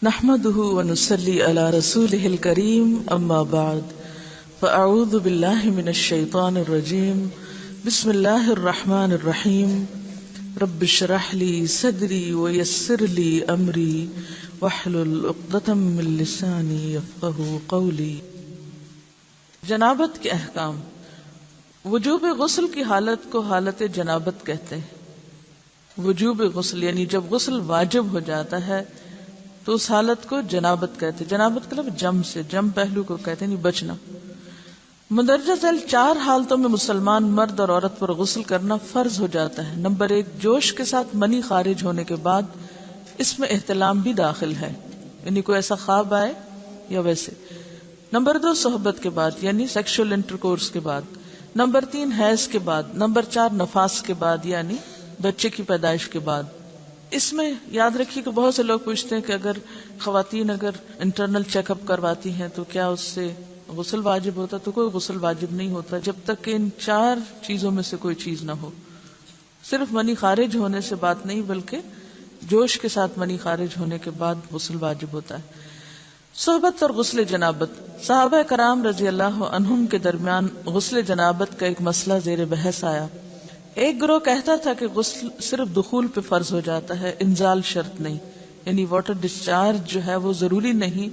نحمده ونصلي على رسوله الكريم اما بعد فاعوذ بالله من الشيطان الرجيم بسم الله الرحمن الرحيم رب اشرح لي صدري ويسر لي امري واحلل عقدة من لساني يفقهوا قولي۔ جنابت کے احکام۔ وجوب غسل کی حالت کو حالت جنابت کہتے ہیں۔ وجوب غسل یعنی جب غسل واجب ہو جاتا ہے تو اس حالت کو جنابت کہتے ہیں۔ جنابت کا لفظ جم سے، جم پہلو کو کہتے ہیں، نہیں بچنا۔ مندرجہ ذیل 4 حالتوں میں مسلمان مرد اور عورت پر غسل کرنا فرض ہو جاتا ہے۔ نمبر 1، جوش کے ساتھ منی خارج ہونے کے بعد، اس میں احتلام بھی داخل ہے، یعنی کوئی ایسا خواب آئے یا ویسے۔ نمبر 2، صحبت کے بعد یعنی سیکشل انٹرکورس کے بعد۔ نمبر 3، حیض کے بعد۔ نمبر 4، نفاس کے بعد یعنی بچے کی پیدائش کے بعد۔ اس میں یاد رکھیے کہ بہت سے لوگ پوچھتے ہیں کہ اگر خواتین انٹرنل چیک اپ کرواتی ہیں تو کیا اس سے غسل واجب ہوتا؟ تو کوئی غسل واجب نہیں ہوتا جب تک کہ ان 4 چیزوں میں سے کوئی چیز نہ ہو۔ صرف منی خارج ہونے سے بات نہیں، بلکہ جوش کے ساتھ منی خارج ہونے کے بعد غسل واجب ہوتا ہے۔ صحبت اور غسل جنابت۔ صحابہ کرام رضی اللہ عنہم کے درمیان غسل جنابت کا ایک مسئلہ زیر بحث آیا۔ ایک گروہ کہتا تھا کہ غسل صرف دخول پہ فرض ہو جاتا ہے، انزال شرط نہیں، یعنی واٹر ڈسچارج جو ہے وہ ضروری نہیں۔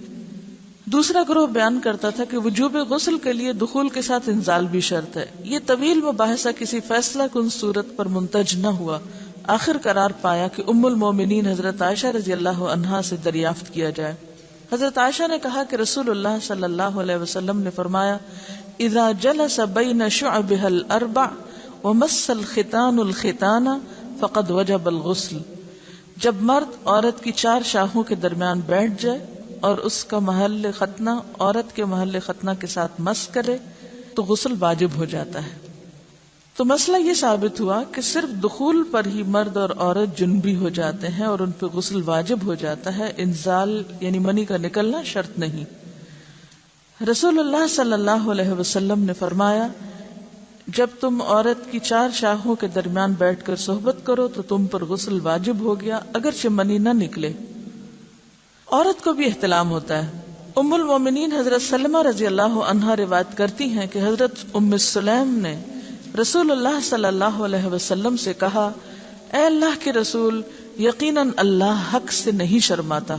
دوسرا گروہ بیان کرتا تھا کہ وجوب غسل کے لیے دخول کے ساتھ انزال بھی شرط ہے۔ یہ طویل مباحثہ کسی فیصلہ کن صورت پر منتج نہ ہوا۔ آخر قرار پایا کہ ام المومنین حضرت عائشہ رضی اللہ عنہا سے دریافت کیا جائے۔ حضرت عائشہ نے کہا کہ رسول اللہ صلی اللہ علیہ وسلم نے فرمایا، اذا جلس بین شعبها الاربع ومس الختان الختان فقد وجب الغسل۔ جب مرد عورت کی 4 شاخوں کے درمیان بیٹھ جائے اور اس کا محل ختنہ عورت کے محل ختنہ کے ساتھ مس کرے تو غسل واجب ہو جاتا ہے۔ تو مسئلہ یہ ثابت ہوا کہ صرف دخول پر ہی مرد اور عورت جنبی ہو جاتے ہیں اور ان پہ غسل واجب ہو جاتا ہے، انزال یعنی منی کا نکلنا شرط نہیں۔ رسول اللہ صلی اللہ علیہ وسلم نے فرمایا، جب تم عورت کی 4 شاخوں کے درمیان بیٹھ کر صحبت کرو تو تم پر غسل واجب ہو گیا، اگرچہ منی نہ نکلے۔ عورت کو بھی احتلام ہوتا ہے۔ ام المومنین حضرت سلمہ رضی اللہ عنہا روایت کرتی ہیں کہ حضرت ام سلیم نے رسول اللہ صلی اللہ علیہ وسلم سے کہا، اے اللہ کے رسول، یقیناً اللہ حق سے نہیں شرماتا،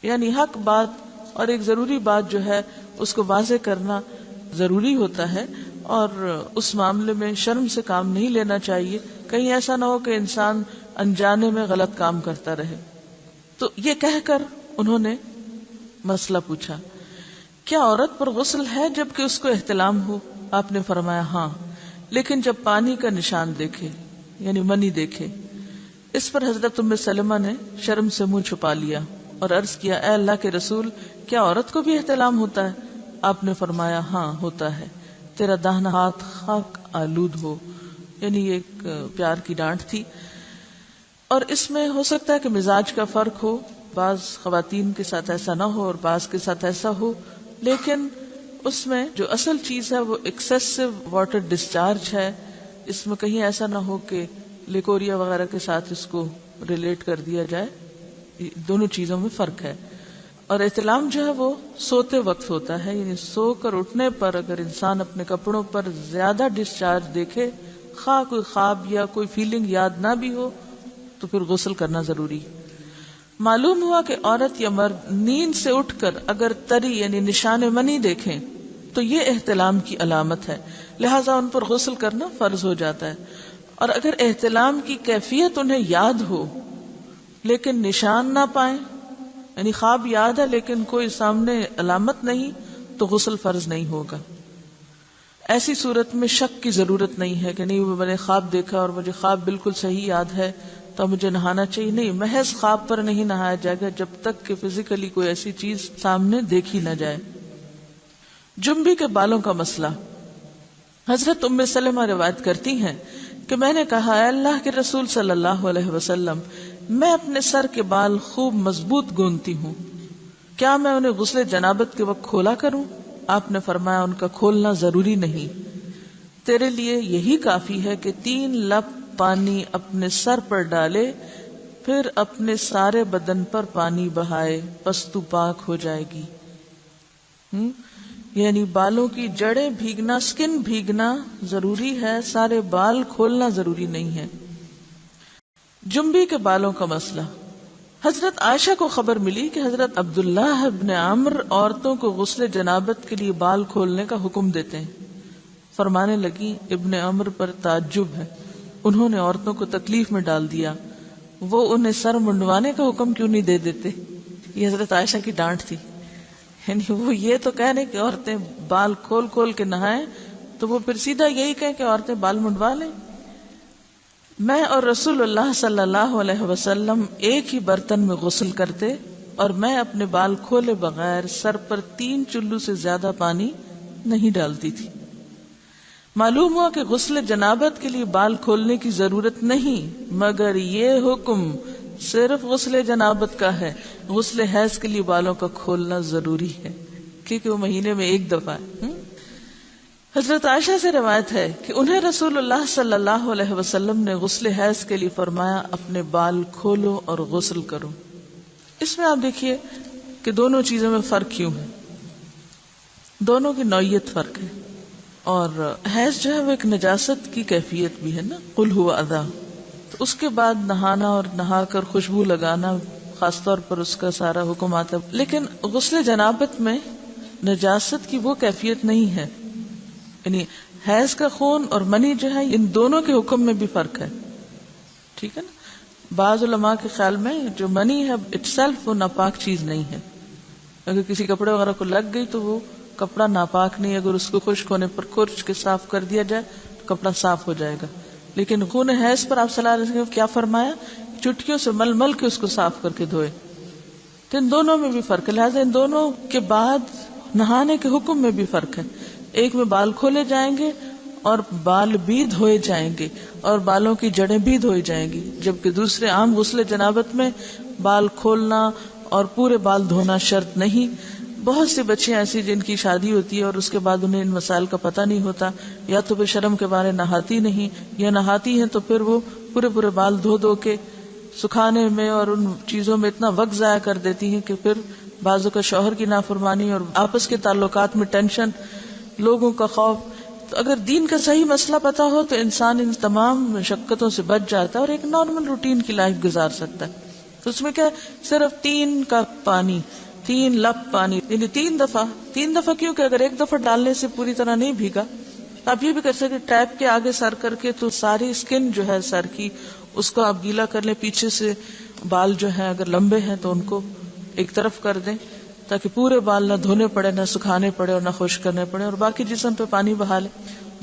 یعنی حق بات اور ایک ضروری بات جو ہے اس کو واضح کرنا ضروری ہوتا ہے، اور اس معاملے میں شرم سے کام نہیں لینا چاہیے، کہیں ایسا نہ ہو کہ انسان انجانے میں غلط کام کرتا رہے۔ تو یہ کہہ کر انہوں نے مسئلہ پوچھا، کیا عورت پر غسل ہے جبکہ اس کو احتلام ہو؟ آپ نے فرمایا ہاں، لیکن جب پانی کا نشان دیکھے یعنی منی دیکھے۔ اس پر حضرت ام سلمہ نے شرم سے منہ چھپا لیا اور عرض کیا، اے اللہ کے رسول، کیا عورت کو بھی احتلام ہوتا ہے؟ آپ نے فرمایا ہاں ہوتا ہے، تیرا داہنا ہاتھ خاک آلود ہو، یعنی یہ ایک پیار کی ڈانٹ تھی۔ اور اس میں ہو سکتا ہے کہ مزاج کا فرق ہو، بعض خواتین کے ساتھ ایسا نہ ہو اور بعض کے ساتھ ایسا ہو، لیکن اس میں جو اصل چیز ہے وہ ایکسیسو واٹر ڈسچارج ہے۔ اس میں کہیں ایسا نہ ہو کہ لیکوریا وغیرہ کے ساتھ اس کو ریلیٹ کر دیا جائے۔ دونوں چیزوں میں فرق ہے۔ اور احتلام جو ہے وہ سوتے وقت ہوتا ہے، یعنی سو کر اٹھنے پر اگر انسان اپنے کپڑوں پر زیادہ ڈسچارج دیکھے، خواہ کوئی خواب یا کوئی فیلنگ یاد نہ بھی ہو، تو پھر غسل کرنا ضروری۔ معلوم ہوا کہ عورت یا مرد نیند سے اٹھ کر اگر تری یعنی نشان منی دیکھیں تو یہ احتلام کی علامت ہے، لہذا ان پر غسل کرنا فرض ہو جاتا ہے۔ اور اگر احتلام کی کیفیت انہیں یاد ہو لیکن نشان نہ پائیں، یعنی خواب یاد ہے لیکن کوئی سامنے علامت نہیں، تو غسل فرض نہیں ہوگا۔ ایسی صورت میں شک کی ضرورت نہیں ہے کہ نہیں میں نے خواب دیکھا اور مجھے خواب بالکل صحیح یاد ہے تو مجھے نہانا چاہیے، نہیں، محض خواب پر نہیں نہایا جائے گا جب تک کہ فزیکلی کوئی ایسی چیز سامنے دیکھی نہ جائے۔ جنبی کے بالوں کا مسئلہ۔ حضرت ام سلمہ روایت کرتی ہیں کہ میں نے کہا، اے اللہ کے رسول صلی اللہ علیہ وسلم، میں اپنے سر کے بال خوب مضبوط گونتی ہوں، کیا میں انہیں غسل جنابت کے وقت کھولا کروں؟ آپ نے فرمایا، ان کا کھولنا ضروری نہیں، تیرے لیے یہی کافی ہے کہ 3 لپ پانی اپنے سر پر ڈالے پھر اپنے سارے بدن پر پانی بہائے پس تو پاک ہو جائے گی. یعنی بالوں کی جڑیں بھیگنا، سکن بھیگنا ضروری ہے، سارے بال کھولنا ضروری نہیں ہے. جنبی کے بالوں کا مسئلہ. حضرت عائشہ کو خبر ملی کہ حضرت عبداللہ ابن عمرو عورتوں کو غسل جنابت کے لیے بال کھولنے کا حکم دیتے ہیں. فرمانے لگی ابن عمرو پر تعجب ہے، انہوں نے عورتوں کو تکلیف میں ڈال دیا، وہ انہیں سر منڈوانے کا حکم کیوں نہیں دے دیتے؟ یہ حضرت عائشہ کی ڈانٹ تھی. یعنی وہ یہ تو کہہ رہے کہ عورتیں بال کھول کھول کے نہائیں، تو وہ پھر سیدھا یہی کہیں کہ عورتیں بال منڈوا لیں. میں اور رسول اللہ صلی اللہ علیہ وسلم ایک ہی برتن میں غسل کرتے اور میں اپنے بال کھولے بغیر سر پر 3 چلو سے زیادہ پانی نہیں ڈالتی تھی. معلوم ہوا کہ غسل جنابت کے لیے بال کھولنے کی ضرورت نہیں، مگر یہ حکم صرف غسل جنابت کا ہے. غسل حیض کے لیے بالوں کا کھولنا ضروری ہے کیونکہ وہ مہینے میں ایک دفعہ ہے. حضرت عائشہ سے روایت ہے کہ انہیں رسول اللہ صلی اللہ علیہ وسلم نے غسل حیض کے لیے فرمایا اپنے بال کھولو اور غسل کرو. اس میں آپ دیکھیے کہ دونوں چیزوں میں فرق کیوں ہے، دونوں کی نوعیت فرق ہے. اور حیض جو ہے وہ ایک نجاست کی کیفیت بھی ہے نا، قل ہو اذی، تو اس کے بعد نہانا اور نہا کر خوشبو لگانا خاص طور پر اس کا سارا حکم آتا ہے. لیکن غسل جنابت میں نجاست کی وہ کیفیت نہیں ہے. یعنی حیض کا خون اور منی جو ہے ان دونوں کے حکم میں بھی فرق ہے. ٹھیک ہے نا. بعض علماء کے خیال میں جو منی ہے اٹ سیلف وہ ناپاک چیز نہیں ہے. اگر کسی کپڑے وغیرہ کو لگ گئی تو وہ کپڑا ناپاک نہیں، اگر اس کو خشک ہونے پر کھرچ کے صاف کر دیا جائے تو کپڑا صاف ہو جائے گا. لیکن خون حیض پر آپ صلی اللہ علیہ وسلم کیا فرمایا؟ چٹکیوں سے مل مل کے اس کو صاف کر کے دھوئے. تو ان دونوں میں بھی فرق ہے. لہٰذا ان دونوں کے بعد نہانے کے حکم میں بھی فرق ہے. ایک میں بال کھولے جائیں گے اور بال بھی دھوئے جائیں گے اور بالوں کی جڑیں بھی دھوئی جائیں گی، جبکہ دوسرے عام غسل جنابت میں بال کھولنا اور پورے بال دھونا شرط نہیں. بہت سی بچیاں ایسی جن کی شادی ہوتی ہے اور اس کے بعد انہیں ان مسائل کا پتہ نہیں ہوتا، یا تو بے شرم کے بارے نہاتی نہیں، یا نہاتی ہیں تو پھر وہ پورے بال دھو دھو کے سکھانے میں اور ان چیزوں میں اتنا وقت ضائع کر دیتی ہیں کہ پھر بعضوں کا شوہر کی نافرمانی اور آپس کے تعلقات میں ٹینشن، لوگوں کا خوف. تو اگر دین کا صحیح مسئلہ پتا ہو تو انسان ان تمام مشقتوں سے بچ جاتا ہے اور ایک نارمل روٹین کی لائف گزار سکتا ہے. تو اس میں کیا صرف 3 کپ پانی، 3 لپ پانی، یعنی 3 دفعہ کیوں کہ اگر ایک دفعہ ڈالنے سے پوری طرح نہیں بھیگا آپ یہ بھی کر سکتے ٹیپ کے آگے سر کر کے تو ساری اسکن جو ہے سر کی اس کو آپ گیلا کر لیں. پیچھے سے بال جو ہیں اگر لمبے ہیں تو ان کو ایک طرف کر دیں تاکہ پورے بال نہ دھونے پڑے، نہ سکھانے پڑے اور نہ خشک کرنے پڑے، اور باقی جسم پہ پانی بہا لیں.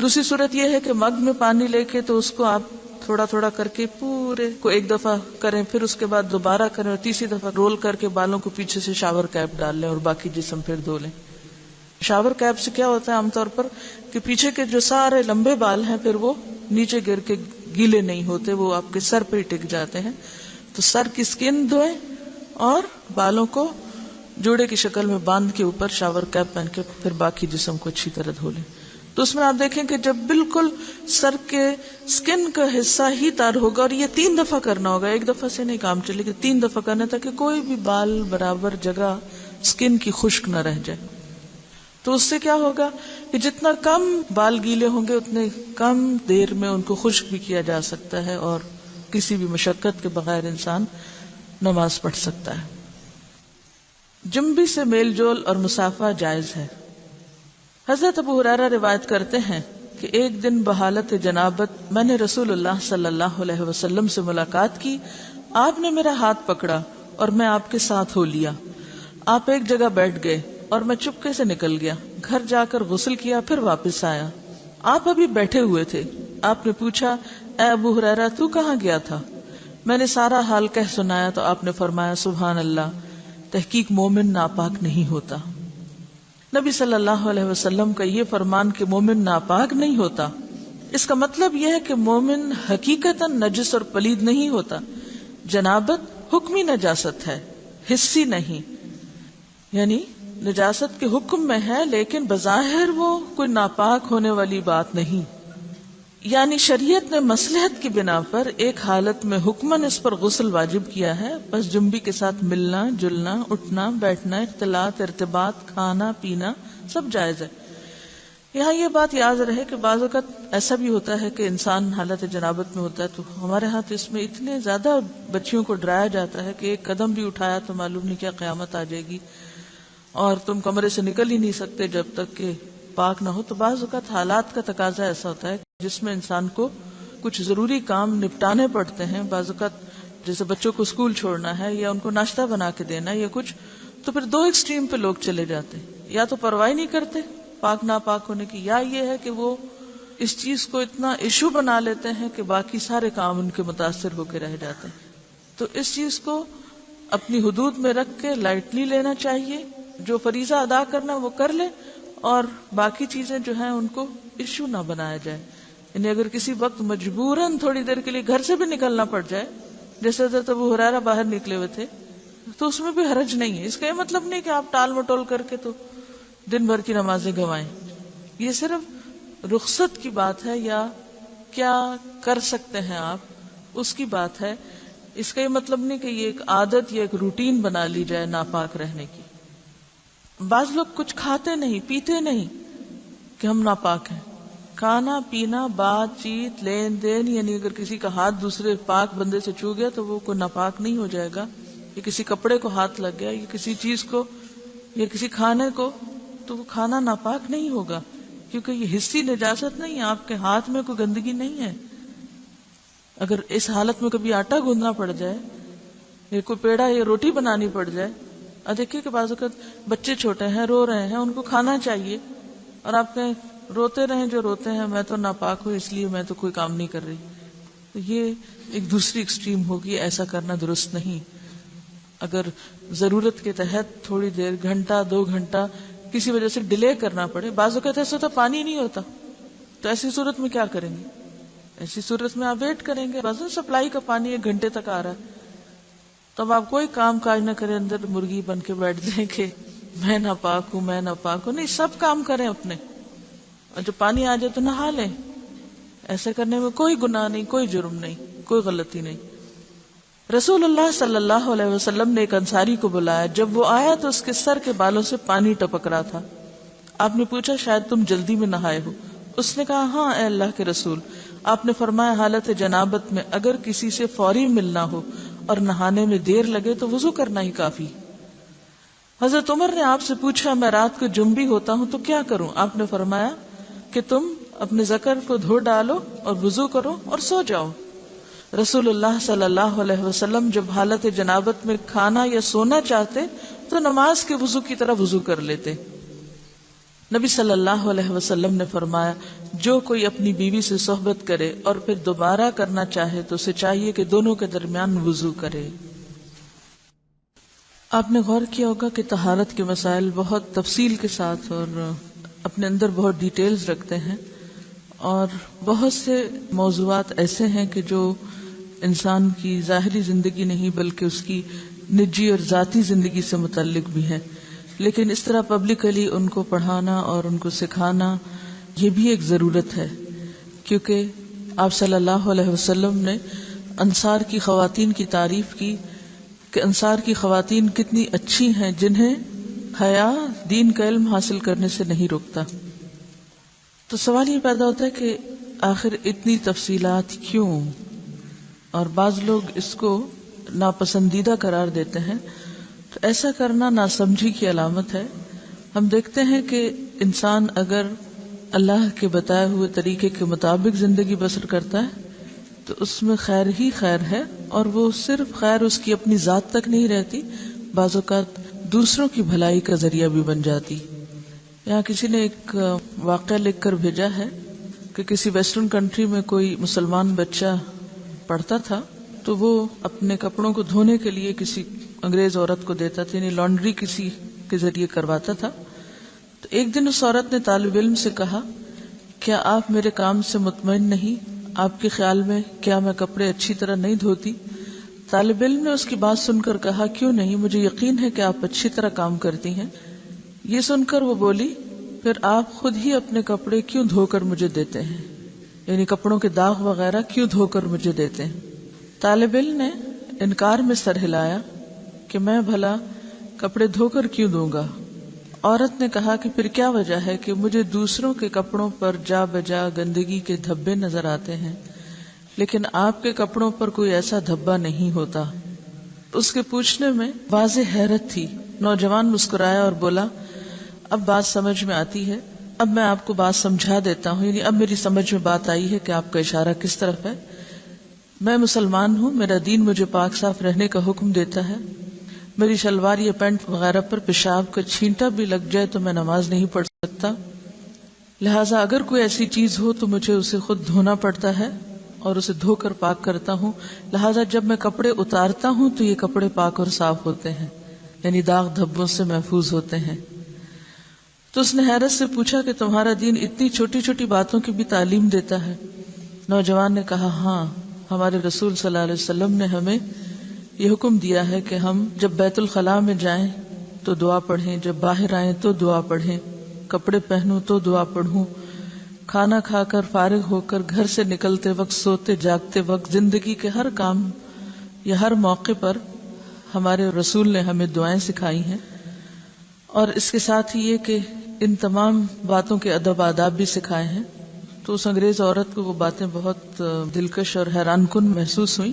دوسری صورت یہ ہے کہ مگ میں پانی لے کے تو اس کو آپ تھوڑا تھوڑا کر کے پورے کو ایک دفعہ کریں، پھر اس کے بعد دوبارہ کریں اور تیسری دفعہ رول کر کے بالوں کو پیچھے سے شاور کیپ ڈال لیں اور باقی جسم پھر دھو لیں. شاور کیپ سے کیا ہوتا ہے عام طور پر کہ پیچھے کے جو سارے لمبے بال ہیں پھر وہ نیچے گر کے گیلے نہیں ہوتے، وہ آپ کے سر پہ ہی ٹک جاتے ہیں. تو سر کی اسکن دھوئیں اور بالوں کو جوڑے کی شکل میں باندھ کے اوپر شاور کیپ پہن کے پھر باقی جسم کو اچھی طرح دھو لیں. تو اس میں آپ دیکھیں کہ جب بالکل سر کے سکن کا حصہ ہی تار ہوگا، اور یہ 3 دفعہ کرنا ہوگا، ایک دفعہ سے نہیں کام چلے گا، 3 دفعہ کرنا تاکہ کوئی بھی بال برابر جگہ سکن کی خشک نہ رہ جائے. تو اس سے کیا ہوگا کہ جتنا کم بال گیلے ہوں گے اتنے کم دیر میں ان کو خشک بھی کیا جا سکتا ہے اور کسی بھی مشقت کے بغیر انسان نماز پڑھ سکتا ہے. جنبی سے میل جول اور مسافہ جائز ہے. حضرت ابو ہریرہ روایت کرتے ہیں کہ ایک دن بحالت جنابت میں نے رسول اللہ صلی اللہ علیہ وسلم سے ملاقات کی. آپ نے میرا ہاتھ پکڑا اور میں آپ کے ساتھ ہو لیا. آپ ایک جگہ بیٹھ گئے اور میں چپکے سے نکل گیا. گھر جا کر غسل کیا، پھر واپس آیا. آپ ابھی بیٹھے ہوئے تھے. آپ نے پوچھا اے ابو ہریرہ تو کہاں گیا تھا؟ میں نے سارا حال کہہ سنایا تو آپ نے فرمایا سبحان اللہ، تحقیق مومن ناپاک نہیں ہوتا. نبی صلی اللہ علیہ وسلم کا یہ فرمان کہ مومن ناپاک نہیں ہوتا، اس کا مطلب یہ ہے کہ مومن حقیقتاً نجس اور پلید نہیں ہوتا. جنابت حکمی نجاست ہے، حسی نہیں. یعنی نجاست کے حکم میں ہے لیکن بظاہر وہ کوئی ناپاک ہونے والی بات نہیں. یعنی شریعت نے مصلحت کی بنا پر ایک حالت میں حکماً اس پر غسل واجب کیا ہے، بس جنبی کے ساتھ ملنا جلنا اٹھنا بیٹھنا اختلاط ارتباط کھانا پینا سب جائز ہے۔ یہاں یہ بات یاد رہے کہ بعض اوقات ایسا بھی ہوتا ہے کہ انسان حالت جنابت میں ہوتا ہے، تو ہمارے ہاتھ اس میں اتنے زیادہ بچیوں کو ڈرایا جاتا ہے کہ ایک قدم بھی اٹھایا تو معلوم نہیں کیا قیامت آ جائے گی اور تم کمرے سے نکل ہی نہیں سکتے جب تک کہ پاک نہ ہو۔ تو بعض اوقات حالات کا تقاضا ایسا ہوتا ہے جس میں انسان کو کچھ ضروری کام نپٹانے پڑتے ہیں، بعض اوقات جیسے بچوں کو اسکول چھوڑنا ہے یا ان کو ناشتہ بنا کے دینا ہے یا کچھ، تو پھر دو ایکسٹریم پہ لوگ چلے جاتے ہیں، یا تو پرواہ نہیں کرتے پاک ناپاک ہونے کی، یا یہ ہے کہ وہ اس چیز کو اتنا ایشو بنا لیتے ہیں کہ باقی سارے کام ان کے متاثر ہو کے رہ جاتے ہیں۔ تو اس چیز کو اپنی حدود میں رکھ کے لائٹلی لینا چاہیے، جو فریضہ ادا کرنا وہ کر لے اور باقی چیزیں جو ہیں ان کو ایشو نہ بنایا جائے۔ یعنی اگر کسی وقت مجبوراً تھوڑی دیر کے لیے گھر سے بھی نکلنا پڑ جائے، جیسے حضرت ابو ہریرہ باہر نکلے ہوئے تھے، تو اس میں بھی حرج نہیں ہے۔ اس کا یہ مطلب نہیں کہ آپ ٹال مٹول کر کے تو دن بھر کی نمازیں گنوائیں، یہ صرف رخصت کی بات ہے یا کیا کر سکتے ہیں آپ اس کی بات ہے۔ اس کا یہ مطلب نہیں کہ یہ ایک عادت یا ایک روٹین بنا لی جائے ناپاک رہنے کی۔ بعض لوگ کچھ کھاتے نہیں پیتے نہیں کہ ہم ناپاک ہیں، کھانا پینا بات چیت لین دین، یعنی اگر کسی کا ہاتھ دوسرے پاک بندے سے چھو گیا تو وہ کوئی ناپاک نہیں ہو جائے گا، یا کسی کپڑے کو ہاتھ لگ گیا یا کسی چیز کو یا کسی کھانے کو، تو وہ کھانا ناپاک نہیں ہوگا، کیونکہ یہ حصی نجاست نہیں ہے، آپ کے ہاتھ میں کوئی گندگی نہیں ہے۔ اگر اس حالت میں کبھی آٹا گوندنا پڑ جائے یا کوئی پیڑا یا روٹی بنانی پڑ جائے، اور دیکھیے کہ بعض اوقات بچے چھوٹے ہیں رو رہے ہیں، ان کو کھانا چاہیے، اور آپ کہیں روتے رہیں جو روتے ہیں، میں تو ناپاک ہوں اس لیے میں تو کوئی کام نہیں کر رہی، تو یہ ایک دوسری ایکسٹریم ہوگی، ایسا کرنا درست نہیں۔ اگر ضرورت کے تحت تھوڑی دیر گھنٹہ 2 گھنٹہ کسی وجہ سے ڈیلے کرنا پڑے، بعض اوقات ایسا ہوتا پانی نہیں ہوتا، تو ایسی صورت میں کیا کریں گے؟ ایسی صورت میں آپ ویٹ کریں گے، بعض سپلائی کا پانی 1 گھنٹے تک آ رہا ہے، تب آپ کوئی کام کاج نہ کریں، اندر مرغی بن کے بیٹھ جائیں کہ میں ناپاک ہوں میں ناپاک ہوں، نہیں، سب کام کریں اپنے، اور جب پانی آ جائے تو نہا لیں۔ ایسے کرنے میں کوئی گناہ نہیں، کوئی جرم نہیں، کوئی غلطی نہیں۔ رسول اللہ صلی اللہ علیہ وسلم نے ایک انصاری کو بلایا، جب وہ آیا تو اس کے سر کے بالوں سے پانی ٹپک رہا تھا۔ آپ نے پوچھا شاید تم جلدی میں نہائے ہو؟ اس نے کہا ہاں اے اللہ کے رسول۔ آپ نے فرمایا حالت جنابت میں اگر کسی سے فوری ملنا ہو اور نہانے میں دیر لگے تو وضو کرنا ہی کافی۔ حضرت عمر نے آپ سے پوچھا میں رات کو جنبی ہوتا ہوں تو کیا کروں؟ آپ نے فرمایا کہ تم اپنے ذکر کو دھو ڈالو اور وضو کرو اور سو جاؤ۔ رسول اللہ صلی اللہ علیہ وسلم جب حالت جنابت میں کھانا یا سونا چاہتے تو نماز کے وضو کی طرح وضو کر لیتے۔ نبی صلی اللہ علیہ وسلم نے فرمایا جو کوئی اپنی بیوی سے صحبت کرے اور پھر دوبارہ کرنا چاہے تو اسے چاہیے کہ دونوں کے درمیان وضو کرے۔ آپ نے غور کیا ہوگا کہ طہارت کے مسائل بہت تفصیل کے ساتھ اور اپنے اندر بہت ڈیٹیلز رکھتے ہیں، اور بہت سے موضوعات ایسے ہیں کہ جو انسان کی ظاہری زندگی نہیں بلکہ اس کی نجی اور ذاتی زندگی سے متعلق بھی ہے، لیکن اس طرح پبلکلی ان کو پڑھانا اور ان کو سکھانا یہ بھی ایک ضرورت ہے، کیونکہ آپ صلی اللہ علیہ وسلم نے انصار کی خواتین کی تعریف کی کہ انصار کی خواتین کتنی اچھی ہیں جنہیں حیا دین کا علم حاصل کرنے سے نہیں روکتا۔ تو سوال یہ پیدا ہوتا ہے کہ آخر اتنی تفصیلات کیوں؟ اور بعض لوگ اس کو ناپسندیدہ قرار دیتے ہیں، تو ایسا کرنا ناسمجھی کی علامت ہے۔ ہم دیکھتے ہیں کہ انسان اگر اللہ کے بتائے ہوئے طریقے کے مطابق زندگی بسر کرتا ہے تو اس میں خیر ہی خیر ہے، اور وہ صرف خیر اس کی اپنی ذات تک نہیں رہتی، بعض اوقات دوسروں کی بھلائی کا ذریعہ بھی بن جاتی۔ یہاں کسی نے ایک واقعہ لکھ کر بھیجا ہے کہ کسی ویسٹرن کنٹری میں کوئی مسلمان بچہ پڑھتا تھا، تو وہ اپنے کپڑوں کو دھونے کے لیے کسی انگریز عورت کو دیتا تھا، یعنی لانڈری کسی کے ذریعے کرواتا تھا۔ تو ایک دن اس عورت نے طالب علم سے کہا کیا آپ میرے کام سے مطمئن نہیں؟ آپ کے خیال میں کیا میں کپڑے اچھی طرح نہیں دھوتی؟ طالب علم نے اس کی بات سن کر کہا کیوں نہیں، مجھے یقین ہے کہ آپ اچھی طرح کام کرتی ہیں۔ یہ سن کر وہ بولی پھر آپ خود ہی اپنے کپڑے کیوں دھو کر مجھے دیتے ہیں؟ یعنی کپڑوں کے داغ وغیرہ کیوں دھو کر مجھے دیتے ہیں؟ طالب علم نے انکار میں سر ہلایا کہ میں بھلا کپڑے دھو کر کیوں دوں گا؟ عورت نے کہا کہ پھر کیا وجہ ہے کہ مجھے دوسروں کے کپڑوں پر جا بجا گندگی کے دھبے نظر آتے ہیں لیکن آپ کے کپڑوں پر کوئی ایسا دھبا نہیں ہوتا۔ اس کے پوچھنے میں واضح حیرت تھی۔ نوجوان مسکرایا اور بولا، اب بات سمجھ میں آتی ہے، اب میں آپ کو بات سمجھا دیتا ہوں، یعنی اب میری سمجھ میں بات آئی ہے کہ آپ کا اشارہ کس طرف ہے۔ میں مسلمان ہوں، میرا دین مجھے پاک صاف رہنے کا حکم دیتا ہے، میری شلوار یا پینٹ وغیرہ پر پیشاب کا چھینٹا بھی لگ جائے تو میں نماز نہیں پڑھ سکتا، لہٰذا اگر کوئی ایسی چیز ہو تو مجھے اسے خود دھونا پڑتا ہے اور اسے دھو کر پاک کرتا ہوں، لہٰذا جب میں کپڑے اتارتا ہوں تو یہ کپڑے پاک اور صاف ہوتے ہیں، یعنی داغ دھبوں سے محفوظ ہوتے ہیں۔ تو اس نے حیرت سے پوچھا کہ تمہارا دین اتنی چھوٹی چھوٹی باتوں کی بھی تعلیم دیتا ہے؟ نوجوان نے کہا، ہاں، ہمارے رسول صلی اللہ علیہ وسلم نے ہمیں یہ حکم دیا ہے کہ ہم جب بیت الخلاء میں جائیں تو دعا پڑھیں، جب باہر آئیں تو دعا پڑھیں، کپڑے پہنوں تو دعا پڑھوں، کھانا کھا کر فارغ ہو کر گھر سے نکلتے وقت، سوتے جاگتے وقت، زندگی کے ہر کام یا ہر موقع پر ہمارے رسول نے ہمیں دعائیں سکھائی ہیں، اور اس کے ساتھ ہی یہ کہ ان تمام باتوں کے ادب آداب بھی سکھائے ہیں۔ تو اس انگریز عورت کو وہ باتیں بہت دلکش اور حیران کن محسوس ہوئیں،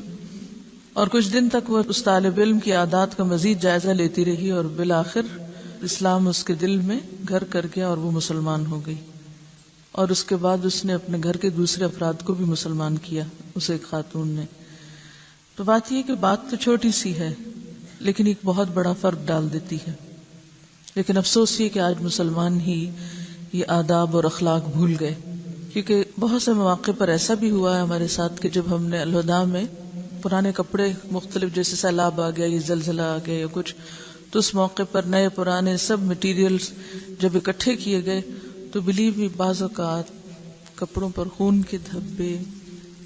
اور کچھ دن تک وہ اس طالب علم کی عادات کا مزید جائزہ لیتی رہی، اور بالآخر اسلام اس کے دل میں گھر کر گیا اور وہ مسلمان ہو گئی، اور اس کے بعد اس نے اپنے گھر کے دوسرے افراد کو بھی مسلمان کیا، اسے ایک خاتون نے۔ تو بات یہ کہ بات تو چھوٹی سی ہے لیکن ایک بہت بڑا فرق ڈال دیتی ہے۔ لیکن افسوس یہ کہ آج مسلمان ہی یہ آداب اور اخلاق بھول گئے، کیونکہ بہت سے مواقع پر ایسا بھی ہوا ہے ہمارے ساتھ کہ جب ہم نے الوداع میں پرانے کپڑے مختلف، جیسے سیلاب آ گیا یا زلزلہ آ گیا یا کچھ، تو اس موقع پر نئے پرانے سب مٹیریلز جب اکٹھے کیے گئے تو بلیو بھی بعض اوقات کپڑوں پر خون کے دھبے،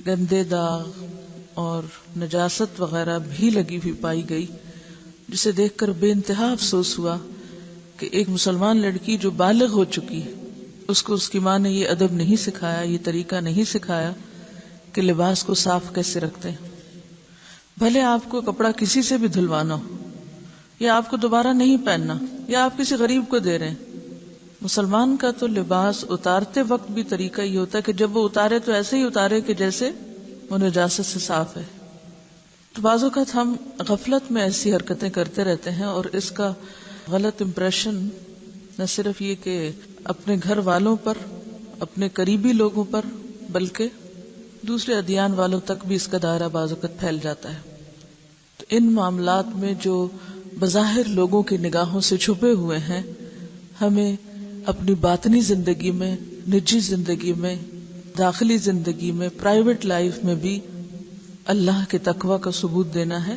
گندے داغ اور نجاست وغیرہ بھی لگی ہوئی پائی گئی، جسے دیکھ کر بے انتہا افسوس ہوا کہ ایک مسلمان لڑکی جو بالغ ہو چکی ہے، اس کو اس کی ماں نے یہ ادب نہیں سکھایا، یہ طریقہ نہیں سکھایا کہ لباس کو صاف کیسے رکھتے ہیں۔ بھلے آپ کو کپڑا کسی سے بھی دھلوانا ہو، یا آپ کو دوبارہ نہیں پہننا، یا آپ کسی غریب کو دے رہے ہیں، مسلمان کا تو لباس اتارتے وقت بھی طریقہ یہ ہوتا ہے کہ جب وہ اتارے تو ایسے ہی اتارے کہ جیسے وہ نجاست سے صاف ہے۔ تو بعض اوقات ہم غفلت میں ایسی حرکتیں کرتے رہتے ہیں، اور اس کا غلط امپریشن نہ صرف یہ کہ اپنے گھر والوں پر، اپنے قریبی لوگوں پر، بلکہ دوسرے ادیان والوں تک بھی اس کا دائرہ بعض اوقات پھیل جاتا ہے۔ تو ان معاملات میں جو بظاہر لوگوں کی نگاہوں سے چھپے ہوئے ہیں، ہمیں اپنی باطنی زندگی میں، نجی زندگی میں، داخلی زندگی میں، پرائیویٹ لائف میں بھی اللہ کے تقوی کا ثبوت دینا ہے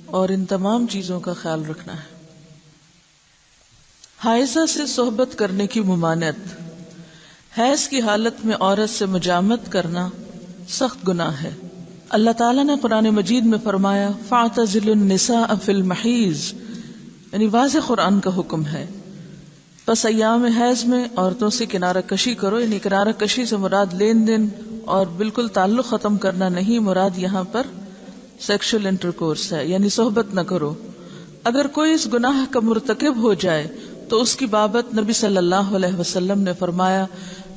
اور ان تمام چیزوں کا خیال رکھنا ہے۔ حائضہ سے صحبت کرنے کی ممانعت۔ حیض کی حالت میں عورت سے مجامت کرنا سخت گناہ ہے۔ اللہ تعالیٰ نے قرآن مجید میں فرمایا فَاعْتَزِلُوا النِّسَاءَ فِي الْمَحِيضِ، یعنی واضح قرآن کا حکم ہے، پس ایام حیض میں عورتوں سے کنارہ کشی کرو، یعنی کنارہ کشی سے مراد لین دین اور بالکل تعلق ختم کرنا نہیں، مراد یہاں پر سیکشل انٹرکورس ہے، یعنی صحبت نہ کرو۔ اگر کوئی اس گناہ کا مرتکب ہو جائے تو اس کی بابت نبی صلی اللہ علیہ وسلم نے فرمایا،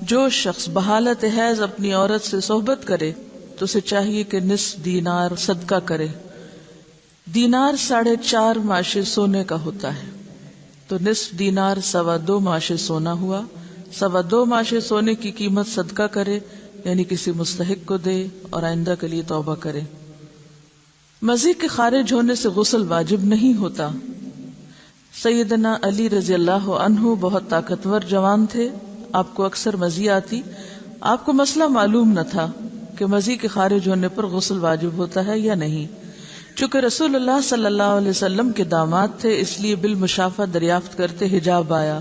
جو شخص بحالت حیض اپنی عورت سے صحبت کرے تو اسے چاہیے کہ نصف دینار صدقہ کرے۔ دینار 4.5 ماشے سونے کا ہوتا ہے، تو نصف دینار 2.25 ماشے سونا ہوا۔ 2.25 ماشے سونے کی قیمت صدقہ کرے، یعنی کسی مستحق کو دے اور آئندہ کے لیے توبہ کرے۔ مزی کے خارج ہونے سے غسل واجب نہیں ہوتا۔ سیدنا علی رضی اللہ عنہ بہت طاقتور جوان تھے، آپ کو اکثر مزی آتی، آپ کو مسئلہ معلوم نہ تھا کہ مزی کے خارج ہونے پر غسل واجب ہوتا ہے یا نہیں۔ چونکہ رسول اللہ صلی اللہ علیہ وسلم کے داماد تھے، اس لیے بالمشافہ دریافت کرتے حجاب آیا،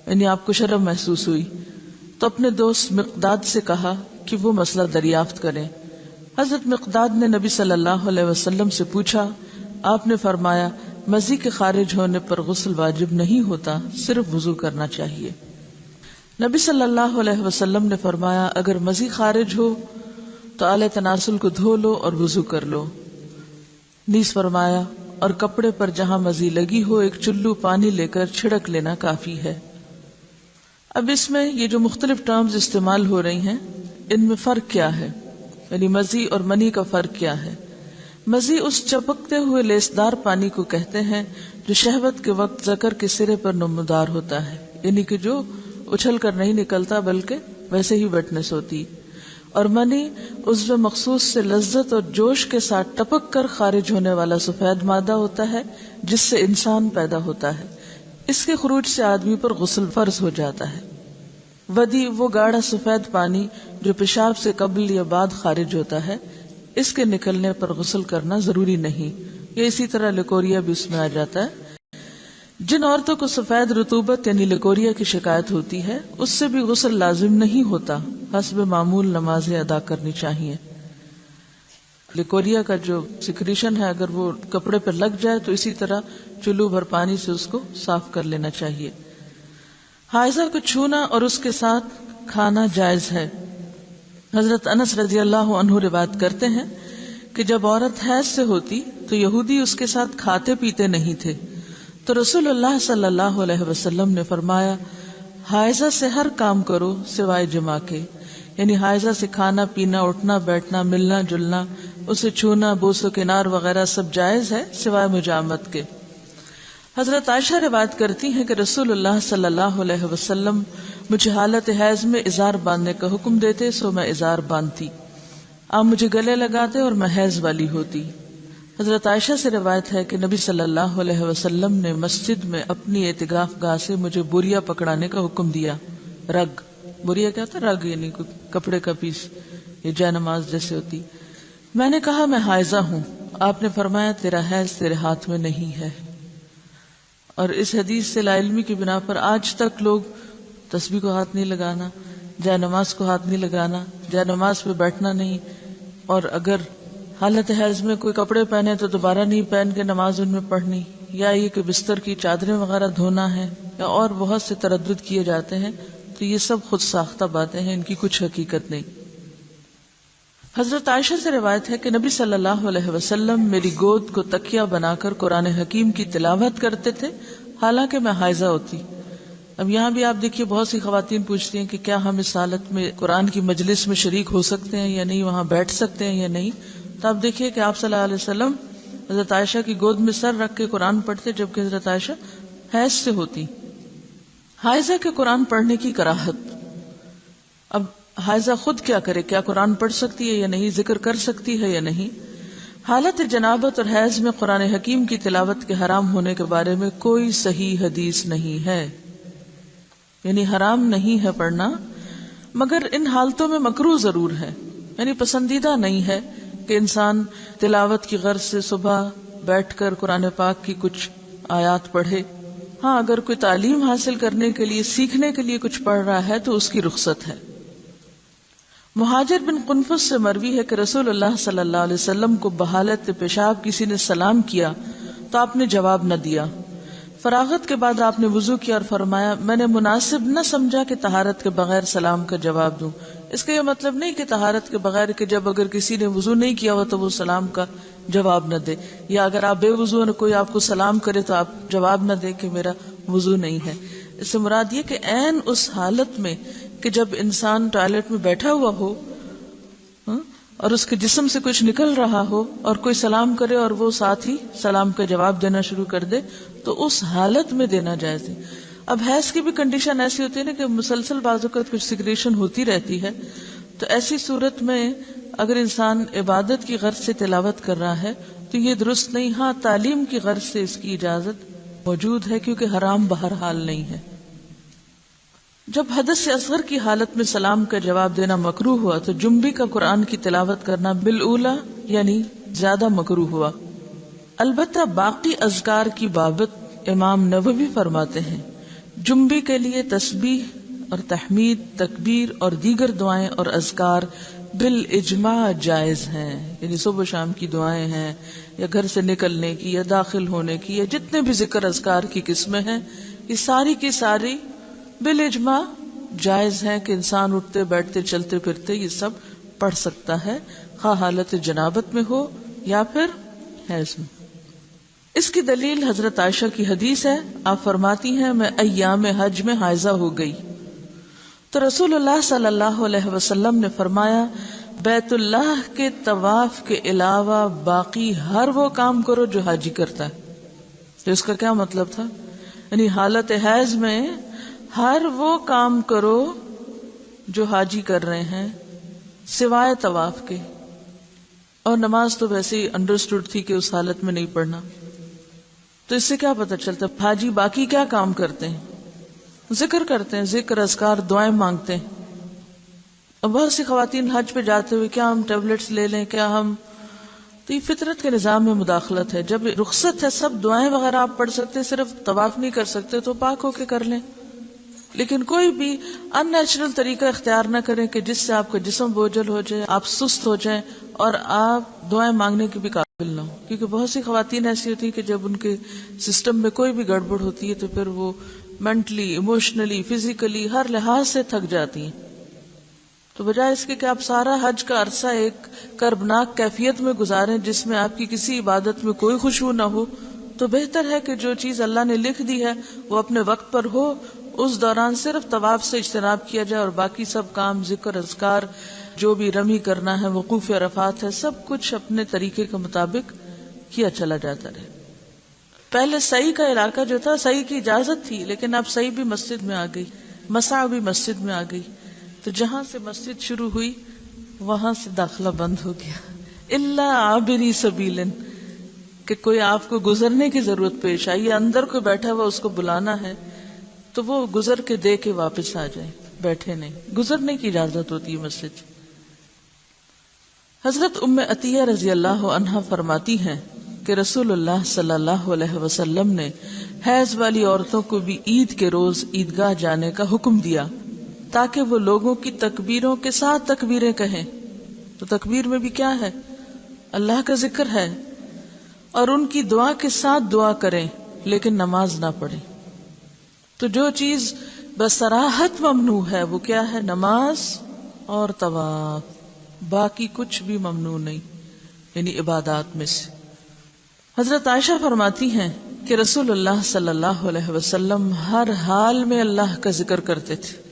یعنی آپ کو شرم محسوس ہوئی، تو اپنے دوست مقداد سے کہا کہ وہ مسئلہ دریافت کریں۔ حضرت مقداد نے نبی صلی اللہ علیہ وسلم سے پوچھا، آپ نے فرمایا مزی کے خارج ہونے پر غسل واجب نہیں ہوتا، صرف وضو کرنا چاہیے۔ نبی صلی اللہ علیہ وسلم نے فرمایا اگر مزی خارج ہو تو آلے تناسل کو دھو لو اور وضو کر لو. نیز فرمایا اور کپڑے پر جہاں مزی لگی ہو ایک چلو پانی لے کر چھڑک لینا کافی ہے. اب اس میں یہ جو مختلف ٹرمز استعمال ہو رہی ہیں ان میں فرق کیا ہے، یعنی مزی اور منی کا فرق کیا ہے؟ مزی اس چپکتے ہوئے لیسدار پانی کو کہتے ہیں جو شہوت کے وقت ذکر کے سرے پر نمودار ہوتا ہے، یعنی کہ جو اچھل کر نہیں نکلتا بلکہ ویسے ہی ویٹنس ہوتی. اور منی عضو مخصوص سے لذت اور جوش کے ساتھ ٹپک کر خارج ہونے والا سفید مادہ ہوتا ہے جس سے انسان پیدا ہوتا ہے. اس کے خروج سے آدمی پر غسل فرض ہو جاتا ہے. ودی وہ گاڑھا سفید پانی جو پیشاب سے قبل یا بعد خارج ہوتا ہے، اس کے نکلنے پر غسل کرنا ضروری نہیں. یا اسی طرح لیکوریا بھی اس میں آ جاتا ہے. جن عورتوں کو سفید رطوبت یعنی لیکوریا کی شکایت ہوتی ہے اس سے بھی غسل لازم نہیں ہوتا، حسب معمول نمازیں ادا کرنی چاہیے. لیکوریا کا جو سیکریشن ہے اگر وہ کپڑے پر لگ جائے تو اسی طرح چلو بھر پانی سے اس کو صاف کر لینا چاہیے. حائضہ کو چھونا اور اس کے ساتھ کھانا جائز ہے. حضرت انس رضی اللہ عنہ روایت کرتے ہیں کہ جب عورت حیض سے ہوتی تو یہودی اس کے ساتھ کھاتے پیتے نہیں تھے، تو رسول اللہ صلی اللہ علیہ وسلم نے فرمایا حائضہ سے ہر کام کرو سوائے جماع کے، یعنی حائضہ سے کھانا پینا، اٹھنا بیٹھنا، ملنا جلنا، اسے چھونا، بوس و کنار وغیرہ سب جائز ہے سوائے مجامت کے. حضرت عائشہ روایت کرتی ہیں کہ رسول اللہ صلی اللہ علیہ وسلم مجھے حالت حیض میں ازار باندھنے کا حکم دیتے سو میں ازار باندھتی. آپ مجھے گلے لگاتے اور میں حیض والی ہوتی. حضرت عائشہ سے روایت ہے کہ نبی صلی اللہ علیہ وسلم نے مسجد میں اپنی اعتکاف گاہ سے مجھے بوریا پکڑانے کا حکم دیا. رگ، بوریا کیا ہوتا ہے؟ رگ یعنی کپڑے کا پیس، یہ جے نماز جیسے ہوتی. میں نے کہا میں حائضہ ہوں. آپ نے فرمایا تیرا حیض تیرے ہاتھ میں نہیں ہے. اور اس حدیث سے لا علمی کی بنا پر آج تک لوگ تسبیح کو ہاتھ نہیں لگانا، جے نماز کو ہاتھ نہیں لگانا، جے نماز پہ بیٹھنا نہیں، اور اگر حالت حیض میں کوئی کپڑے پہنے تو دوبارہ نہیں پہن کے نماز ان میں پڑھنی، یا یہ کہ بستر کی چادریں وغیرہ دھونا ہے، یا اور بہت سے تردد کیے جاتے ہیں. تو یہ سب خود ساختہ باتیں ہیں، ان کی کچھ حقیقت نہیں. حضرت عائشہ سے روایت ہے کہ نبی صلی اللہ علیہ وسلم میری گود کو تکیہ بنا کر قرآن حکیم کی تلاوت کرتے تھے حالانکہ میں حائضہ ہوتی. اب یہاں بھی آپ دیکھیے بہت سی خواتین پوچھتی ہیں کہ کیا ہم اس حالت میں قرآن کی مجلس میں شریک ہو سکتے ہیں یا نہیں، وہاں بیٹھ سکتے ہیں یا نہیں. تو آپ دیکھیے کہ آپ صلی اللہ علیہ وسلم حضرت عائشہ کی گود میں سر رکھ کے قرآن پڑھتے جبکہ حضرت عائشہ حیض سے ہوتی. حائضہ کے قرآن پڑھنے کی کراہت. اب حائضہ خود کیا کرے؟ کیا قرآن پڑھ سکتی ہے یا نہیں؟ ذکر کر سکتی ہے یا نہیں؟ حالت جنابت اور حیض میں قرآن حکیم کی تلاوت کے حرام ہونے کے بارے میں کوئی صحیح حدیث نہیں ہے، یعنی حرام نہیں ہے پڑھنا، مگر ان حالتوں میں مکروہ ضرور ہے، یعنی پسندیدہ نہیں ہے کہ انسان تلاوت کی غرض سے صبح بیٹھ کر قرآن پاک کی کچھ آیات پڑھے. ہاں اگر کوئی تعلیم حاصل کرنے کے لیے، سیکھنے کے لیے کچھ پڑھ رہا ہے تو اس کی رخصت ہے. مہاجر بن قنفس سے مروی ہے کہ رسول اللہ صلی اللہ علیہ وسلم کو بحالت پیشاب کسی نے سلام کیا تو آپ نے جواب نہ دیا. فراغت کے بعد آپ نے وضو کیا اور فرمایا میں نے مناسب نہ سمجھا کہ طہارت کے بغیر سلام کا جواب دوں. اس کا یہ مطلب نہیں کہ طہارت کے بغیر کہ جب اگر کسی نے وضو نہیں کیا ہو تو وہ سلام کا جواب نہ دے، یا اگر آپ بے وضو ہیں کوئی آپ کو سلام کرے تو آپ جواب نہ دے کہ میرا وضو نہیں ہے. اس سے مراد یہ کہ عین اس حالت میں کہ جب انسان ٹوائلٹ میں بیٹھا ہوا ہو اور اس کے جسم سے کچھ نکل رہا ہو اور کوئی سلام کرے اور وہ ساتھ ہی سلام کا جواب دینا شروع کر دے تو اس حالت میں دینا جائز ہے. اب حیض کی بھی کنڈیشن ایسی ہوتی ہے نا کہ مسلسل بعض اوقات کچھ سیکریشن ہوتی رہتی ہے، تو ایسی صورت میں اگر انسان عبادت کی غرض سے تلاوت کر رہا ہے تو یہ درست نہیں. ہاں تعلیم کی غرض سے اس کی اجازت موجود ہے کیونکہ حرام بہرحال نہیں ہے. جب حدث اصغر کی حالت میں سلام کا جواب دینا مکروہ ہوا تو جنبی کا قرآن کی تلاوت کرنا بالاولا یعنی زیادہ مکروہ ہوا. البتہ باقی اذکار کی بابت امام نووی فرماتے ہیں جنبی کے لیے تسبیح اور تحمید، تکبیر اور دیگر دعائیں اور اذکار بالاجماع جائز ہیں، یعنی صبح شام کی دعائیں ہیں یا گھر سے نکلنے کی یا داخل ہونے کی یا جتنے بھی ذکر اذکار کی قسمیں ہیں یہ ساری کی ساری بالاجماع جائز ہیں کہ انسان اٹھتے بیٹھتے چلتے پھرتے یہ سب پڑھ سکتا ہے، خواہ حالت جنابت میں ہو یا پھر حیض میں۔ اس کی دلیل حضرت عائشہ کی حدیث ہے، آپ فرماتی ہیں میں ایام حج میں حائضہ ہو گئی تو رسول اللہ صلی اللہ علیہ وسلم نے فرمایا بیت اللہ کے طواف کے علاوہ باقی ہر وہ کام کرو جو حاجی کرتا ہے۔ تو اس کا کیا مطلب تھا؟ یعنی حالت حیض میں ہر وہ کام کرو جو حاجی کر رہے ہیں سوائے طواف کے، اور نماز تو ویسے ہی انڈرسٹوڈ تھی کہ اس حالت میں نہیں پڑھنا۔ تو اس سے کیا پتہ چلتا ہے حاجی باقی کیا کام کرتے ہیں؟ ذکر کرتے ہیں، ذکر اذکار دعائیں مانگتے ہیں۔ اور بہت سی خواتین حج پہ جاتے ہوئے کیا ہم ٹیبلٹس لے لیں، کیا ہم، تو یہ فطرت کے نظام میں مداخلت ہے۔ جب رخصت ہے سب دعائیں وغیرہ آپ پڑھ سکتے، صرف طواف نہیں کر سکتے تو پاک ہو کے کر لیں، لیکن کوئی بھی ان نیچرل طریقہ اختیار نہ کریں کہ جس سے آپ کا جسم بوجھل ہو جائے، آپ سست ہو جائیں اور آپ دعائیں مانگنے کے بھی قابل نہ ہو۔ کیونکہ بہت سی خواتین ایسی ہوتی ہیں کہ جب ان کے سسٹم میں کوئی بھی گڑبڑ ہوتی ہے تو پھر وہ مینٹلی، ایموشنلی، فزیکلی ہر لحاظ سے تھک جاتی ہیں۔ تو بجائے اس کے کہ آپ سارا حج کا عرصہ ایک کربناک کیفیت میں گزاریں جس میں آپ کی کسی عبادت میں کوئی خشوع نہ ہو، تو بہتر ہے کہ جو چیز اللہ نے لکھ دی ہے وہ اپنے وقت پر ہو، اس دوران صرف طواف سے اجتناب کیا جائے اور باقی سب کام، ذکر اذکار، جو بھی رمی کرنا ہے، وقوف عرفات ہے، سب کچھ اپنے طریقے کے مطابق کیا چلا جاتا رہے۔ پہلے سعی کا علاقہ جو تھا، سعی کی اجازت تھی، لیکن اب سعی بھی مسجد میں آ گئی، مسعی بھی مسجد میں آ گئی، تو جہاں سے مسجد شروع ہوئی وہاں سے داخلہ بند ہو گیا، الا عابری سبیل، کہ کوئی آپ کو گزرنے کی ضرورت پیش آئی یا اندر کوئی بیٹھا ہوا اس کو بلانا ہے تو وہ گزر کے دے کے واپس آ جائے، بیٹھے نہیں، گزرنے کی اجازت ہوتی ہے مسجد۔ حضرت ام عطیہ رضی اللہ عنہا فرماتی ہیں کہ رسول اللہ صلی اللہ علیہ وسلم نے حیض والی عورتوں کو بھی عید کے روز عیدگاہ جانے کا حکم دیا تاکہ وہ لوگوں کی تکبیروں کے ساتھ تکبیریں کہیں۔ تو تکبیر میں بھی کیا ہے؟ اللہ کا ذکر ہے، اور ان کی دعا کے ساتھ دعا کریں لیکن نماز نہ پڑھیں۔ تو جو چیز بصراحت ممنوع ہے وہ کیا ہے؟ نماز اور طواف، باقی کچھ بھی ممنوع نہیں، یعنی عبادات میں سے۔ حضرت عائشہ فرماتی ہیں کہ رسول اللہ صلی اللہ علیہ وسلم ہر حال میں اللہ کا ذکر کرتے تھے۔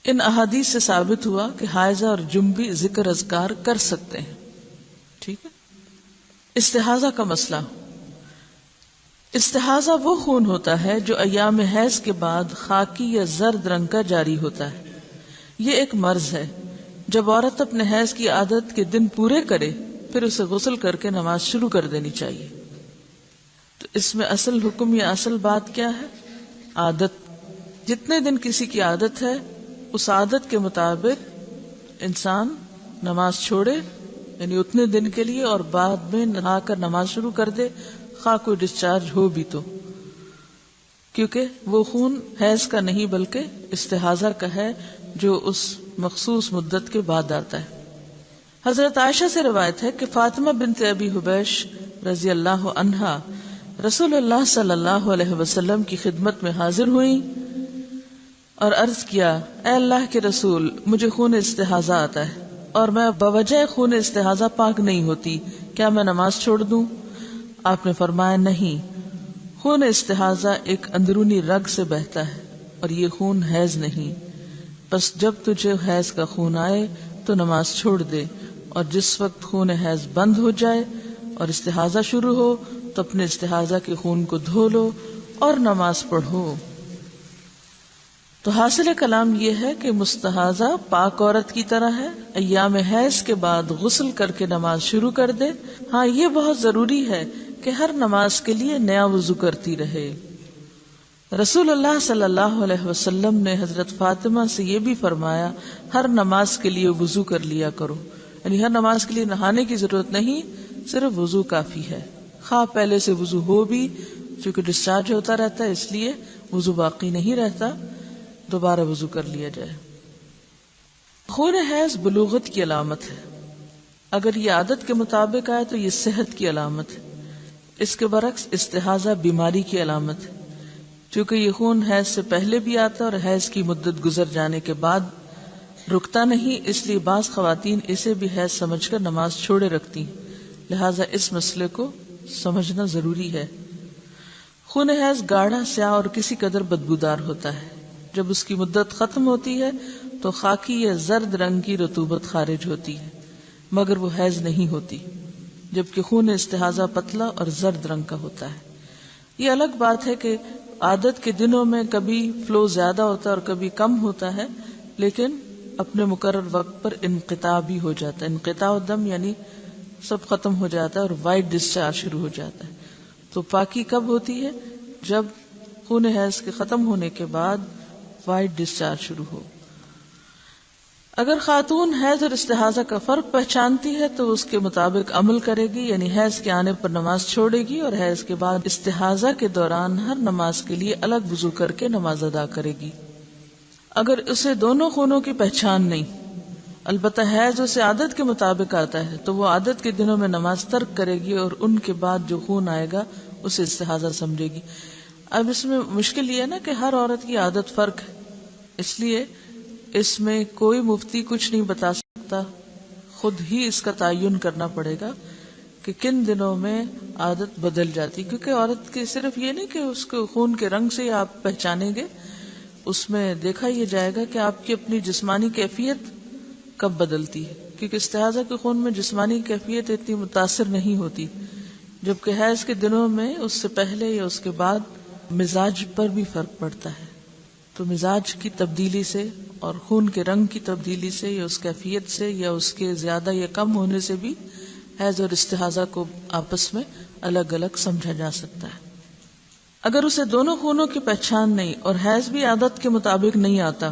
ان احادیث سے ثابت ہوا کہ حائضہ اور جنبی ذکر اذکار کر سکتے ہیں، ٹھیک ہے۔ استحاضہ کا مسئلہ، استحاضہ وہ خون ہوتا ہے جو ایام حیض کے بعد خاکی یا زرد رنگ کا جاری ہوتا ہے۔ یہ ایک مرض ہے۔ جب عورت اپنے حیض کی عادت کے دن پورے کرے پھر اسے غسل کر کے نماز شروع کر دینی چاہیے۔ تو اس میں اصل حکم یا اصل بات کیا ہے؟ عادت۔ جتنے دن کسی کی عادت ہے اس عادت کے مطابق انسان نماز چھوڑے، یعنی اتنے دن کے لیے، اور بعد میں نہا کر نماز شروع کر دے، خواہ کوئی ڈسچارج ہو بھی تو، کیونکہ وہ خون حیض کا نہیں بلکہ استحاضہ کا ہے جو اس مخصوص مدت کے بعد آتا ہے۔ حضرت عائشہ سے روایت ہے کہ فاطمہ بنت ابی حبیش رضی اللہ عنہا رسول اللہ صلی اللہ علیہ وسلم کی خدمت میں حاضر ہوئیں اور عرض کیا، اے اللہ کے رسول، مجھے خون استحاضہ آتا ہے اور میں بوجہ خون استحاضہ پاک نہیں ہوتی، کیا میں نماز چھوڑ دوں؟ آپ نے فرمایا، نہیں، خون استحاضہ ایک اندرونی رگ سے بہتا ہے اور یہ خون حیض نہیں، بس جب تجھے حیض کا خون آئے تو نماز چھوڑ دے، اور جس وقت خون حیض بند ہو جائے اور استحاضہ شروع ہو تو اپنے استحاضہ کے خون کو دھو لو اور نماز پڑھو۔ تو حاصل کلام یہ ہے کہ مستحاضہ پاک عورت کی طرح ہے، ایام حیض کے بعد غسل کر کے نماز شروع کر دے۔ ہاں، یہ بہت ضروری ہے کہ ہر نماز کے لیے نیا وضو کرتی رہے۔ رسول اللہ صلی اللہ علیہ وسلم نے حضرت فاطمہ سے یہ بھی فرمایا، ہر نماز کے لیے وضو کر لیا کرو، یعنی ہر نماز کے لیے نہانے کی ضرورت نہیں، صرف وضو کافی ہے۔ خواہ پہلے سے وضو ہو بھی، چونکہ ڈسچارج ہوتا رہتا ہے اس لیے وضو باقی نہیں رہتا، دوبارہ وضو کر لیا جائے۔ خون حیض بلوغت کی علامت ہے، اگر یہ عادت کے مطابق آئے تو یہ صحت کی علامت ہے، اس کے برعکس استحاضہ بیماری کی علامت ہے۔ چونکہ یہ خون حیض سے پہلے بھی آتا ہے اور حیض کی مدت گزر جانے کے بعد رکتا نہیں، اس لیے بعض خواتین اسے بھی حیض سمجھ کر نماز چھوڑے رکھتی ہیں، لہٰذا اس مسئلے کو سمجھنا ضروری ہے۔ خون حیض گاڑھا، سیاہ اور کسی قدر بدبودار ہوتا ہے۔ جب اس کی مدت ختم ہوتی ہے تو خاکی یا زرد رنگ کی رطوبت خارج ہوتی ہے، مگر وہ حیض نہیں ہوتی، جبکہ خون استحاضہ پتلا اور زرد رنگ کا ہوتا ہے۔ یہ الگ بات ہے کہ عادت کے دنوں میں کبھی فلو زیادہ ہوتا ہے اور کبھی کم ہوتا ہے، لیکن اپنے مقرر وقت پر انقطاع بھی ہو جاتا ہے۔ انقطاع الدم یعنی سب ختم ہو جاتا ہے اور وائٹ ڈسچارج شروع ہو جاتا ہے۔ تو پاکی کب ہوتی ہے؟ جب خون حیض کے ختم ہونے کے بعد وائٹ ڈسچارج شروع ہو۔ اگر خاتون حیض اور استحاضہ کا فرق پہچانتی ہے تو اس کے مطابق عمل کرے گی، یعنی حیض کے آنے پر نماز چھوڑے گی اور حیض کے بعد استحاضہ کے دوران ہر نماز کے لیے الگ وضو کر کے نماز ادا کرے گی۔ اگر اسے دونوں خونوں کی پہچان نہیں، البتہ حیض اسے عادت کے مطابق آتا ہے، تو وہ عادت کے دنوں میں نماز ترک کرے گی اور ان کے بعد جو خون آئے گا اسے استحاضہ سمجھے گی۔ اب اس میں مشکل یہ ہے نا کہ ہر عورت کی عادت فرق ہے، اس لیے اس میں کوئی مفتی کچھ نہیں بتا سکتا، خود ہی اس کا تعین کرنا پڑے گا کہ کن دنوں میں عادت بدل جاتی، کیونکہ عورت کی صرف یہ نہیں کہ اس کو خون کے رنگ سے آپ پہچانیں گے، اس میں دیکھا یہ جائے گا کہ آپ کی اپنی جسمانی کیفیت کب بدلتی ہے، کیونکہ استحاضہ کے خون میں جسمانی کیفیت اتنی متاثر نہیں ہوتی، جبکہ حیض کے دنوں میں اس سے پہلے یا اس کے بعد مزاج پر بھی فرق پڑتا ہے۔ تو مزاج کی تبدیلی سے اور خون کے رنگ کی تبدیلی سے یا اس کیفیت سے یا اس کے زیادہ یا کم ہونے سے بھی حیض اور استحاضہ کو آپس میں الگ الگ سمجھا جا سکتا ہے۔ اگر اسے دونوں خونوں کی پہچان نہیں اور حیض بھی عادت کے مطابق نہیں آتا،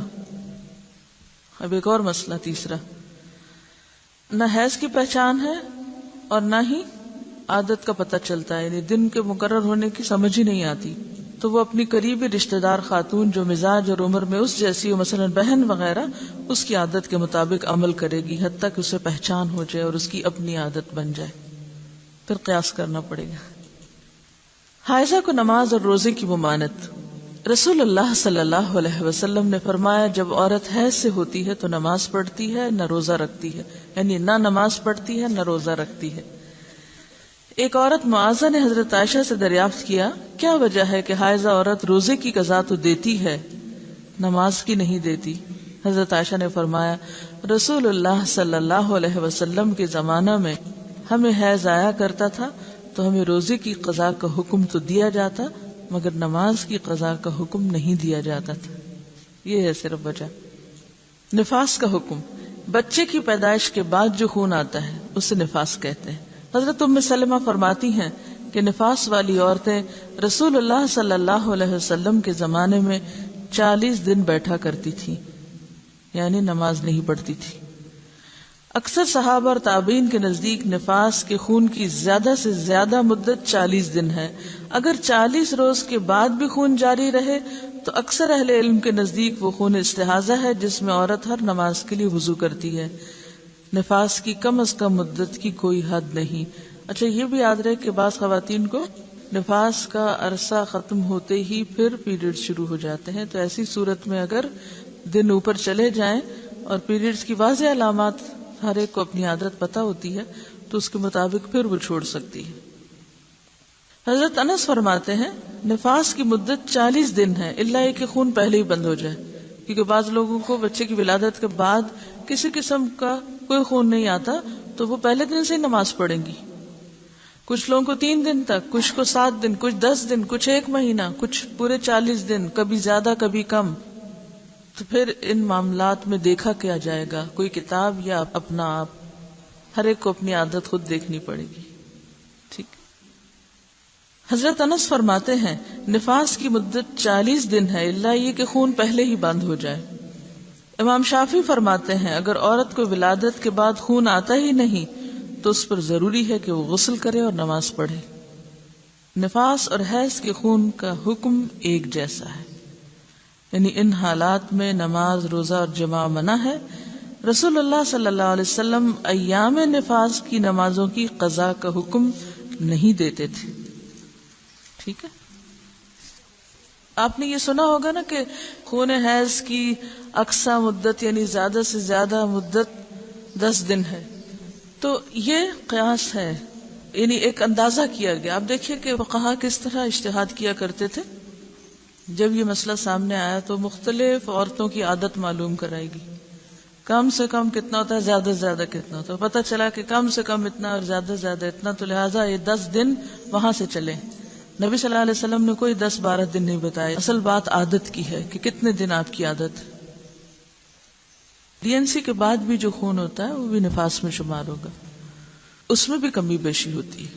اب ایک اور مسئلہ تیسرا، نہ حیض کی پہچان ہے اور نہ ہی عادت کا پتہ چلتا ہے، یعنی دن کے مقرر ہونے کی سمجھ ہی نہیں آتی، تو وہ اپنی قریبی رشتہ دار خاتون جو مزاج اور عمر میں اس جیسی ہو، مثلا بہن وغیرہ، اس کی عادت کے مطابق عمل کرے گی حتیٰ کہ اسے پہچان ہو جائے اور اس کی اپنی عادت بن جائے، پھر قیاس کرنا پڑے گا۔ حائضہ کو نماز اور روزے کی ممانعت۔ رسول اللہ صلی اللہ علیہ وسلم نے فرمایا، جب عورت حیض سے ہوتی ہے تو نماز پڑھتی ہے نہ روزہ رکھتی ہے، یعنی نہ نماز پڑھتی ہے نہ روزہ رکھتی ہے۔ ایک عورت معاذہ نے حضرت عائشہ سے دریافت کیا، کیا وجہ ہے کہ حائضہ عورت روزے کی قضا تو دیتی ہے نماز کی نہیں دیتی؟ حضرت عائشہ نے فرمایا، رسول اللہ صلی اللہ علیہ وسلم کے زمانہ میں ہمیں حیض آیا کرتا تھا تو ہمیں روزے کی قضا کا حکم تو دیا جاتا مگر نماز کی قضا کا حکم نہیں دیا جاتا تھا۔ یہ ہے صرف وجہ۔ نفاس کا حکم، بچے کی پیدائش کے بعد جو خون آتا ہے اسے نفاس کہتے ہیں۔ حضرت ام سلمہ فرماتی ہیں کہ نفاس والی عورتیں رسول اللہ صلی اللہ علیہ وسلم کے زمانے میں 40 دن بیٹھا کرتی تھی، یعنی نماز نہیں پڑھتی تھی۔ اکثر صحابہ اور تابعین کے نزدیک نفاس کے خون کی زیادہ سے زیادہ مدت 40 دن ہے۔ اگر 40 روز کے بعد بھی خون جاری رہے تو اکثر اہل علم کے نزدیک وہ خون استحاضہ ہے جس میں عورت ہر نماز کے لیے وضو کرتی ہے۔ نفاس کی کم از کم مدت کی کوئی حد نہیں۔ اچھا یہ بھی یاد رہے کہ بعض خواتین کو نفاس کا عرصہ ختم ہوتے ہی پھر پیریڈ شروع ہو جاتے ہیں، تو ایسی صورت میں اگر دن اوپر چلے جائیں اور پیریڈز کی واضح علامات ہر ایک کو اپنی عادت پتہ ہوتی ہے تو اس کے مطابق پھر وہ چھوڑ سکتی ہے۔ حضرت انس فرماتے ہیں نفاس کی مدت 40 دن ہے، الا یہ کہ خون پہلے ہی بند ہو جائے، کیونکہ بعض لوگوں کو بچے کی ولادت کے بعد کسی قسم کا کوئی خون نہیں آتا تو وہ پہلے دن سے ہی نماز پڑھیں گی۔ کچھ لوگوں کو 3 دن تک، کچھ کو 7 دن، کچھ 10 دن، کچھ 1 مہینہ، کچھ پورے 40 دن، کبھی زیادہ کبھی کم۔ تو پھر ان معاملات میں دیکھا کیا جائے گا؟ کوئی کتاب یا اپنا آپ؟ ہر ایک کو اپنی عادت خود دیکھنی پڑے گی۔ ٹھیک۔ حضرت انس فرماتے ہیں نفاس کی مدت 40 دن ہے، الا یہ کہ خون پہلے ہی بند ہو جائے۔ امام شافعی فرماتے ہیں اگر عورت کو ولادت کے بعد خون آتا ہی نہیں تو اس پر ضروری ہے کہ وہ غسل کرے اور نماز پڑھے۔ نفاس اور حیض کے خون کا حکم ایک جیسا ہے، یعنی ان حالات میں نماز، روزہ اور جماع منع ہے۔ رسول اللہ صلی اللہ علیہ وسلم ایام نفاس کی نمازوں کی قضا کا حکم نہیں دیتے تھے۔ ٹھیک ہے۔ آپ نے یہ سنا ہوگا نا کہ خون حیض کی اقصی مدت یعنی زیادہ سے زیادہ مدت 10 دن ہے. تو یہ قیاس ہے، یعنی ایک اندازہ کیا گیا. آپ دیکھیے کہ فقہا کس طرح اجتہاد کیا کرتے تھے. جب یہ مسئلہ سامنے آیا تو مختلف عورتوں کی عادت معلوم کرائے گی. کم سے کم کتنا ہوتا ہے، زیادہ سے زیادہ کتنا ہوتا ہے. پتہ چلا کہ کم سے کم اتنا اور زیادہ سے زیادہ اتنا، تو لہٰذا یہ 10 دن وہاں سے چلے. نبی صلی اللہ علیہ وسلم نے کوئی 10-12 دن نہیں بتائے. اصل بات عادت کی ہے کہ کتنے دن آپ کی عادت. ڈی این سی کے بعد بھی جو خون ہوتا ہے وہ بھی نفاس میں شمار ہوگا. اس میں بھی کمی بیشی ہوتی ہے.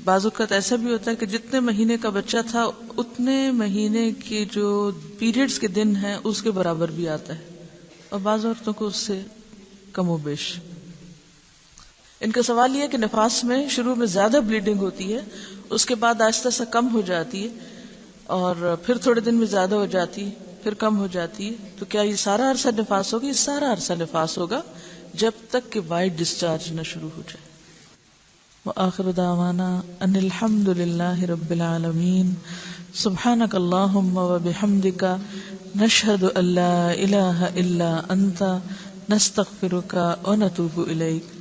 بعض اوقات ایسا بھی ہوتا ہے کہ جتنے مہینے کا بچہ تھا اتنے مہینے کے جو پیریڈز کے دن ہیں اس کے برابر بھی آتا ہے، اور بعض عورتوں کو اس سے کم و بیش. ان کا سوال یہ ہے کہ نفاس میں شروع میں زیادہ بلیڈنگ ہوتی ہے، اس کے بعد آہستہ آہستہ کم ہو جاتی ہے، اور پھر تھوڑے دن میں زیادہ ہو جاتی ہے، پھر کم ہو جاتی ہے. تو کیا یہ سارا عرصہ نفاس ہوگا؟ یہ سارا عرصہ نفاس ہوگا جب تک کہ وائٹ ڈسچارج نہ شروع ہو جائے. وآخر دعوانا ان الحمد للہ رب العالمین. سبحانک اللہم وبحمدک نشہد ان لا الہ الا انت نستغفرک ونتوب الیک.